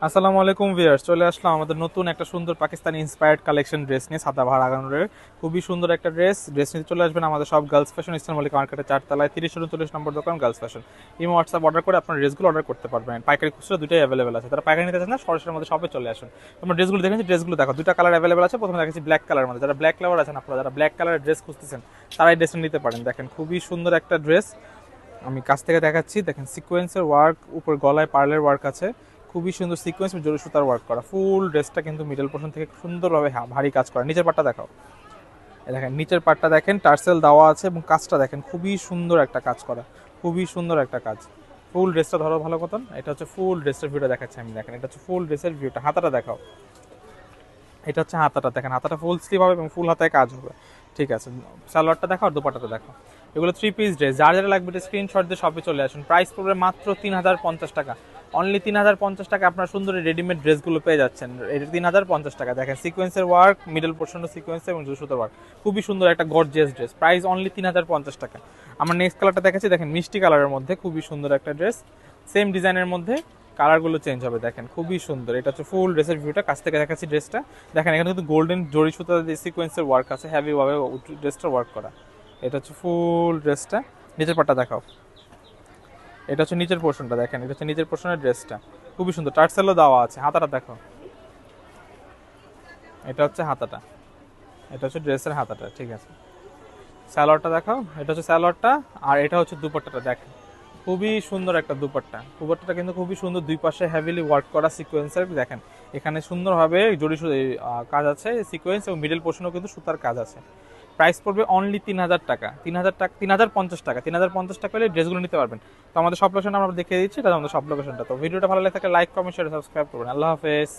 আসসালামু আলাইকুম ভিউয়ার্স, চলে আসলাম আমাদের নতুন একটা সুন্দর পাকিস্তানি ইন্সপায়ার্ড কালেকশন ড্রেস নিয়ে। সাদাবাহার আগানুরের খুবই সুন্দর একটা ড্রেস নিতে চলে আসবেন আমাদের সব গার্লস ফ্যাশন ইস্টার্ন মল্লিকা মার্কেটের 4 তলায় 30-39 নম্বর দোকান girls fashion. Imo WhatsApp order করে আপনার ড্রেসগুলো অর্ডার করতে পারবেন। পাইকারি খুচরা দুটোই অ্যাভেলেবল আছে। তারা পাইকারি নিতে চান না, সরাসরি আমাদের শপে চলে আসুন। তোমরা ড্রেসগুলো দেখেছি, ড্রেসগুলো দেখো, দুটো কালার অ্যাভেলেবল আছে। প্রথমে দেখেছি ব্ল্যাক কালার মধ্যে, যারা ব্ল্যাক লাভার আছেন, আপনারা যারা ব্ল্যাক কালারের ড্রেস খুঁজতেছেন তারা এই ড্রেসটা নিতে পারেন। দেখেন খুবই সুন্দর একটা ড্রেস, আমি কাছ থেকে দেখাচ্ছি। দেখেন সিকোয়েন্সের ওয়ার্ক, উপর গলায় পার্লের ওয়ার্ক আছে, খুবই সুন্দর সিকোয়েন্স জরি সুতার ওয়ার্ক করা। ফুল ড্রেসটা কিন্তু মিডল পোর্শন থেকে সুন্দরভাবে ভারী কাজ করা। নিচের পাটটা দেখাও, দেখেন নিচের পাটটা দেখেন টার্সেল দেওয়া আছে এবং কাজটা দেখেন খুবই সুন্দর একটা কাজ করা, খুবই সুন্দর একটা কাজ। ফুল ড্রেসটা ধরো ভালো মতন, এটা হচ্ছে ফুল ড্রেসের ভিউটা দেখাচ্ছি আমি। দেখেন এটা হচ্ছে ফুল ড্রেসের ভিউটা। হাতাটা দেখাও, এটা হচ্ছে হাতাটা, দেখেন হাতাটা ফুল স্লিভ হবে এবং ফুল হাতায় কাজ হবে। ঠিক আছে, সালোয়ারটা দেখো আর দোপাট্টাটা দেখো। এগুলো 3 পিস ড্রেস, যার যারা লাগবে স্ক্রিনশট দিয়ে শপে চলে আসুন। প্রাইস পড়বে মাত্র 3050 টাকা, অনলি 3050 টাকা আপনার সুন্দর রেডিমেড ড্রেসগুলো পেয়ে যাচ্ছেন। এটা 3050 টাকা। দেখেন সিকোয়েন্সের ওয়ার্ক, মিডল পোর্শনও সিকোয়েন্স এবং সুতোর ওয়ার্ক, খুবই সুন্দর একটা গর্জিয়াস ড্রেস। প্রাইস অনলি 3050 টাকা। আমার নেক্সট কালারটা দেখাচ্ছি, দেখেন মিষ্টি কালারের মধ্যে খুবই সুন্দর একটা ড্রেস, সেম ডিজাইনের মধ্যে কালারগুলো চেঞ্জ হবে। দেখেন খুবই সুন্দর, এটা হচ্ছে ফুল ড্রেসের ভিউটা। কাছ থেকে দেখাচ্ছি ড্রেসটা, দেখেন এখানে কিন্তু গোল্ডেন জরি সুতা দিয়ে সিকোয়েন্সের ওয়ার্ক আছে, হেভি ভাবে ড্রেসটা ওয়ার্ক করা। এটা হচ্ছে ফুল ড্রেসটা। নিচের পাটটা দেখাও, এটা হচ্ছে নিচের পোর্শনটা, দেখেন এটা হচ্ছে নিচের পোর্শনের ড্রেসটা, খুবই সুন্দর। টার্সেলও দেওয়া আছে। হাতাটা দেখো, এটা হচ্ছে হাতাটা, এটা হচ্ছে ড্রেসের হাতাটা। ঠিক আছে, স্যালোয়ারটা দেখাও, এটা হচ্ছে স্যালোয়ারটা। আর এটা হচ্ছে দুপাট্টাটা, দেখেন খুবই সুন্দর একটা দুপাট্টা। দুপাট্টাটা কিন্তু খুবই সুন্দর, দুই পাশে হেভিলি ওয়ার্ক করা সিকোয়েন্সের। দেখেন এখানে সুন্দরভাবে জড়ি কাজ আছে সিকোয়েন্স, এবং মিডল পোর্শনেও কিন্তু সুতার কাজ আছে। প্রাইস পড়বে অনলি 3000 টাকা, 3000 টাকা, 3050 টাকা। 3050 টাকা হলে ড্রেসগুলো নিতে পারবেন। তো আমাদের সব লোকেশন আমরা দেখিয়ে দিচ্ছি, এটা আমাদের সব লোকেশনটা। তো ভিডিওটা ভালো লাগে থাকলে লাইক, কমেন্ট, শেয়ার, সাবস্ক্রাইব করবেন। আল্লাহ হাফেজ।